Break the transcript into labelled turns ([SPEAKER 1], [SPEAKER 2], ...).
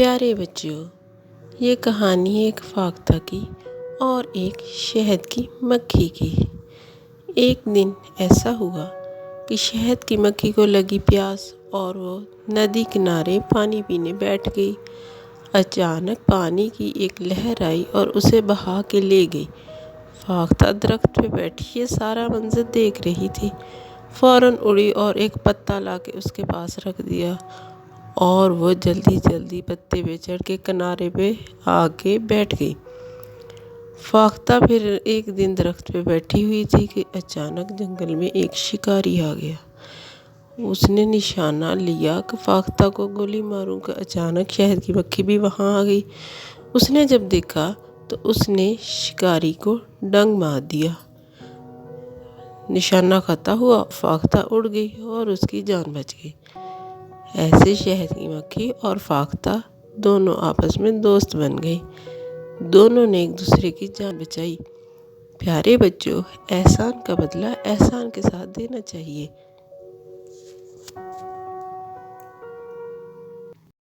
[SPEAKER 1] پیارے بچوں، یہ کہانی ایک فاختہ کی اور ایک شہد کی مکھی کی۔ ایک دن ایسا ہوا کہ شہد کی مکھی کو لگی پیاس اور وہ ندی کنارے پانی پینے بیٹھ گئی۔ اچانک پانی کی ایک لہر آئی اور اسے بہا کے لے گئی۔ فاختہ درخت پہ بیٹھی یہ سارا منظر دیکھ رہی تھی۔ فوراً اڑی اور ایک پتا لا کے اس کے پاس رکھ دیا اور وہ جلدی جلدی پتے پہ چڑھ کے کنارے پہ آ کے بیٹھ گئی۔ فاختہ پھر ایک دن درخت پہ بیٹھی ہوئی تھی کہ اچانک جنگل میں ایک شکاری آ گیا۔ اس نے نشانہ لیا کہ فاختہ کو گولی ماروں گا۔ اچانک شہد کی مکھی بھی وہاں آ گئی۔ اس نے جب دیکھا تو اس نے شکاری کو ڈنک مار دیا۔ نشانہ خطا ہوا، فاختہ اڑ گئی اور اس کی جان بچ گئی۔ ایسے شہد کی مکھی اور فاختہ دونوں آپس میں دوست بن گئے۔ دونوں نے ایک دوسرے کی جان بچائی۔ پیارے بچوں، احسان کا بدلہ احسان کے ساتھ دینا چاہیے۔